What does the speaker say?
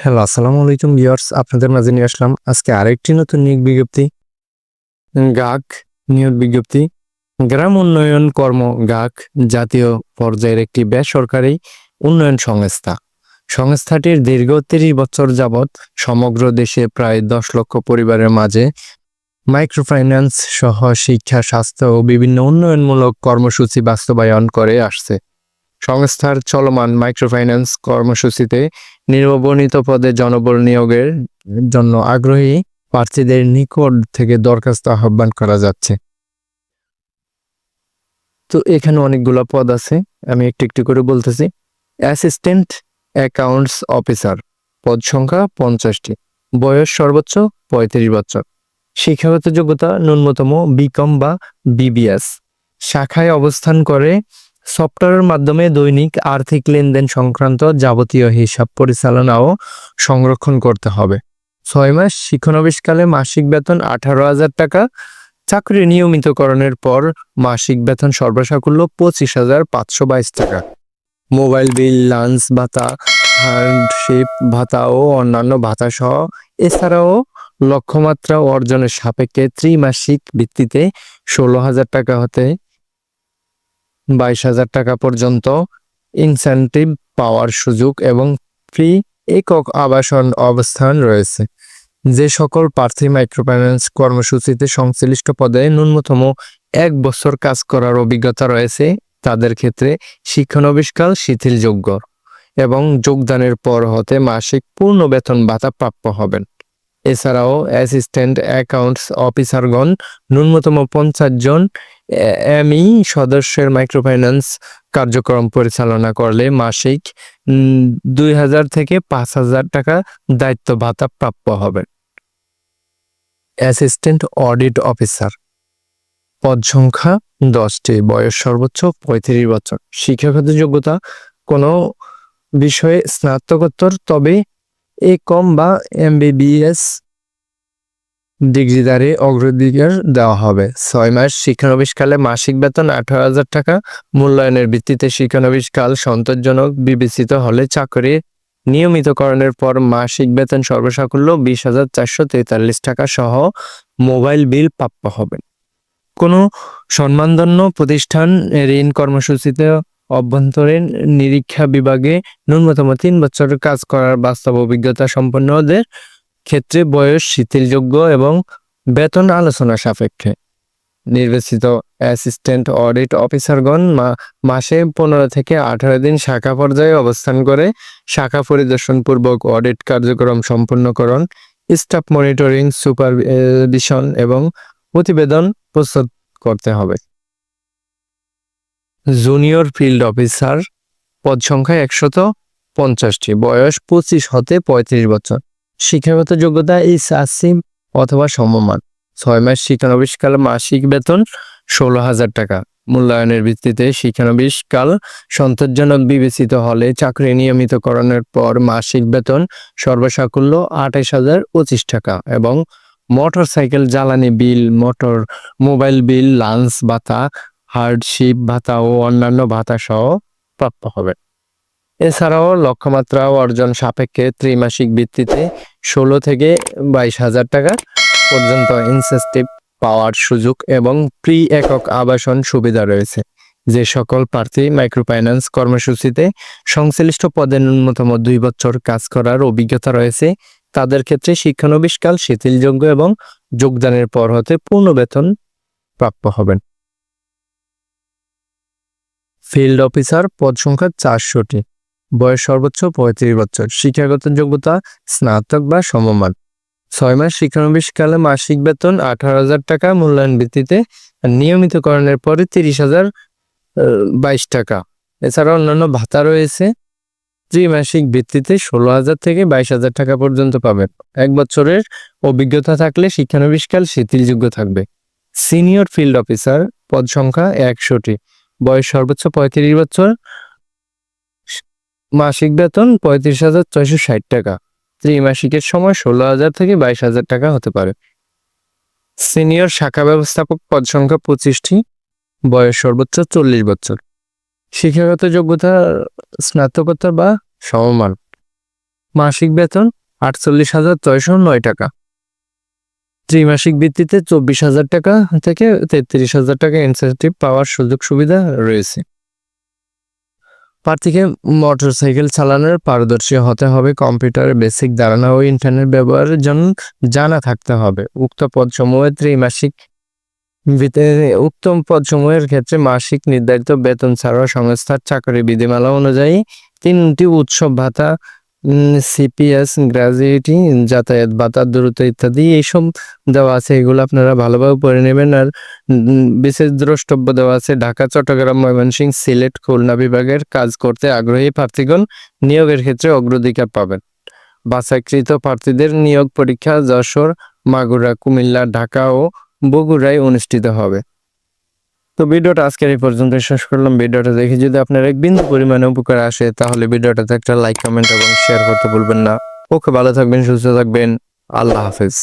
Hello, আসসালামু আলাইকুম viewers. আপনাদের মাঝে নিয়ে আসলাম আজকে আরেকটি নতুন নিয়োগ বিজ্ঞপ্তি। গাক নিয়োগ বিজ্ঞপ্তি। গ্রাম উন্নয়ন কর্ম গাক জাতীয় পর্যায়ের একটি বেসরকারি উন্নয়ন সংস্থা। সংস্থাটির দীর্ঘ ৩০ বছর যাবৎ সমগ্র দেশে প্রায় ১০ লক্ষ পরিবারের মাঝে মাইক্রোফাইন্যান্স সহ শিক্ষা, স্বাস্থ্য ও বিভিন্ন উন্নয়নমূলক কর্মসূচি বাস্তবায়ন করে আসছে। সংস্থার চলমান মাইক্রোফাইন্যান্স কর্মসূচিতে নির্বাচিত পদে জনবল নিয়োগের জন্য আগ্রহী প্রার্থীদের নিকট থেকে দরখাস্ত আহ্বান করা যাচ্ছে। তো এখানে অনেকগুলো পদ আছে, আমি একটু একটু করে বলতেছি। অ্যাসিস্ট্যান্ট অ্যাকাউন্টস অফিসার, পদ সংখ্যা 50টি, বয়স সর্বোচ্চ 35 বছর, শিক্ষাগত যোগ্যতা ন্যূনতম বিকম বা বিবিএস, শাখায় অবস্থান করে সফটওয়্যারের মাধ্যমে দৈনিক আর্থিক লেনদেন সংক্রান্ত যাবতীয় হিসাব পরিচালনা ও সংরক্ষণ করতে হবে। 6 মাস শিক্ষানবিশকালে মাসিক বেতন 18,000 টাকা। চাকরি নিয়মিতকরণের পর মাসিক বেতন সর্বসাকুল্য 25,522 টাকা। মোবাইল বিল, লাঞ্চ ভাতা, হার্ডশিপ ভাতা ও অন্যান্য ভাতা সহ এছাড়াও লক্ষ্যমাত্রা অর্জনের সাপেক্ষে ত্রিমাসিক ভিত্তিতে 16,000 টাকা হতে 22,000 টাকা পর্যন্ত ইনসেনটিভ পাওয়ার সুযোগ এবং ফ্রি একক আবাসন অবস্থান রয়েছে। যে সকল প্রার্থী মাইক্রোফাইন্যান্স কর্মসূচিতে সংশ্লিষ্ট পদে ন্যূনতম 1 বছর কাজ করার অভিজ্ঞতা রয়েছে তাদের ক্ষেত্রে শিক্ষানবিশকাল শিথিলযোগ্য এবং যোগদানের পর হতে মাসিক পূর্ণ বেতন ভাতা প্রাপ্য হবেন। এছাড়াও অ্যাসিস্ট্যান্ট অ্যাকাউন্টস অফিসারগণ ন্যূনতম 50 জন এমই সদস্যের মাইক্রোফাইন্যান্স কার্যক্রম পরিচালনা করলে মাসিক 2,000 থেকে 5,000 টাকা দায়িত্ব ভাতা প্রাপ্য হবে। অ্যাসিস্ট্যান্ট অডিট অফিসার, পদ সংখ্যা 10টি, বয়স সর্বোচ্চ 35 বছর, শিক্ষাগত যোগ্যতা কোনো বিষয়ে স্নাতকোত্তর, তবে কম বা এমবিবিএস ডিগ্রিধারী অগ্রাধিকার দেওয়া হবে। 6 মাস শিক্ষানবিশকালে মাসিক বেতন 18,000 টাকা। মূল্যায়নের ভিত্তিতে শিক্ষানবিশকাল সন্তোষজনক বিবেচিত হলে চাকরি নিয়মিতকরণের পর মাসিক বেতন সর্বসাকুল্য 20,443 টাকা সহ মোবাইল বিল প্রাপ্য হবে। কোনো সম্মানধন্য প্রতিষ্ঠান ঋণ কর্মসূচিতে অভ্যন্তরীণ নিরীক্ষা বিভাগে ন্যূনতম 3 বছর কাজ করার বাস্তব অভিজ্ঞতা সম্পন্নদের ক্ষেত্রে বয়স শিথিলযোগ্য এবং বেতন আলোচনা সাপেক্ষে। নির্বাচিত অ্যাসিস্ট্যান্ট অডিট অফিসারগণ মাসে 15 থেকে 18 দিন শাখা পর্যায়ে অবস্থান করে শাখা পরিদর্শন পূর্বক অডিট কার্যক্রম সম্পন্নকরণ, স্টাফ মনিটরিং, সুপারভিশন এবং প্রতিবেদন প্রস্তুত করতে হবে। জুনিয়র ফিল্ড অফিসার, পদ সংখ্যা 150টি, বয়স 25 হতে 35 বছর, শিক্ষাগত যোগ্যতা এইচএসসি অথবা সমমান। 6 মাস শিক্ষানবিশকাল মাসিক বেতন 16,000 টাকা। মূল্যায়নের ভিত্তিতে শিক্ষানবিশকাল সন্তোষজনক বিবেচিত হলে চাকরি নিয়মিতকরণের পর মাসিক বেতন সর্বসাকুল্য 28,025 টাকা এবং মোটরসাইকেল জ্বালানি বিল, মোবাইল বিল, লাঞ্চ ভাতা, হার্ডশিপ ভাতা ও অন্যান্য ভাতা সহ প্রাপ্য হবে। এছাড়াও লক্ষ্যমাত্রা অর্জন সাপেক্ষে ত্রিমাসিক ভিত্তিতে 16 থেকে 22,000 টাকা পর্যন্ত ইনসেন্টিভ পাওয়ার সুযোগ এবং প্রি একক আবাসন সুবিধা রয়েছে। যে সকল প্রার্থী মাইক্রোফাইন্যান্স কর্মসূচিতে সংশ্লিষ্ট পদে ন্যূনতম 2 বছর কাজ করার অভিজ্ঞতা রয়েছে তাদের ক্ষেত্রে শিক্ষানবিশকাল শিথিলযোগ্য এবং যোগদানের পর হতে পূর্ণ বেতন প্রাপ্য হবেন। ফিল্ড অফিসার, পদ সংখ্যা 400টি, বয়স সর্বোচ্চ 35 বছর, শিক্ষাগত যোগ্যতা স্নাতক বা সমমান। 6 মাস শিক্ষানবিশকালে মাসিক বেতন 18,000 টাকা। মূল্যায়ন ভিত্তিতে নিয়মিতকরণের পরে 30,022 টাকা। এছাড়া অন্যান্য ভাতা রয়েছে। ত্রিমাসিক ভিত্তিতে 16,000 থেকে 22,000 টাকা পর্যন্ত পাবেন। 1 বছরের অভিজ্ঞতা থাকলে শিক্ষানবিশকাল শিথিলযোগ্য থাকবে। সিনিয়র ফিল্ড অফিসার, পদ সংখ্যা 100টি, বয়স সর্বোচ্চ 35 বছর, মাসিক বেতন 35,660 টাকা। ত্রিমাসিকের সময় 16,000 থেকে 22,000 টাকা হতে পারে। সিনিয়র শাখা ব্যবস্থাপক, পদ সংখ্যা 25টি, বয়স সর্বোচ্চ 40 বছর, শিক্ষাগত যোগ্যতা স্নাতকোত্তর বা সমমান। মাসিক বেতন 48,609 টাকা। ত্রিমাসিক ভিত্তিতে 24,000 টাকা থেকে 33,000 টাকা ইনসেনটিভ পাওয়ার সুযোগ সুবিধা রয়েছে। প্রার্থীকে মোটরসাইকেল চালানোর পারদর্শী হতে হবে, কম্পিউটারের বেসিক ধারণা ও ইন্টারনেট ব্যবহারের জন্য জানা থাকতে হবে। উক্ত পদসমূহের ক্ষেত্রে মাসিক নির্ধারিত বেতন ছাড়াও সংস্থার চাকরি বিধিমালা অনুযায়ী 3টি উৎসব ভাতা, সিপিএস, গ্র্যাজুইটি, যাতায়াত ভাতা, দূরত্ব ইত্যাদি এইসব দেওয়া আছে। এগুলো আপনারা ভালোভাবে পড়ে নেবেন। আর বিশেষ দ্রষ্টব্য দেওয়া আছে ঢাকা, চট্টগ্রাম, ময়মনসিংহ, সিলেট, খুলনা বিভাগের কাজ করতে আগ্রহী প্রার্থীগণ নিয়োগের ক্ষেত্রে অগ্রাধিকার পাবেন। বাছাইকৃত প্রার্থীদের নিয়োগ পরীক্ষা যশোর, মাগুরা, কুমিল্লা, ঢাকা ও বগুড়ায় অনুষ্ঠিত হবে। তো ভিডিওটা আজকের এই পর্যন্ত শেষ করলাম। ভিডিওটা দেখে যদি আপনার এক বিন্দু পরিমাণে উপকার আসে তাহলে ভিডিওটাতে একটা লাইক, কমেন্ট এবং শেয়ার করতে ভুলবেন না। ওকে, ভালো থাকবেন, সুস্থ থাকবেন। আল্লাহ হাফেজ।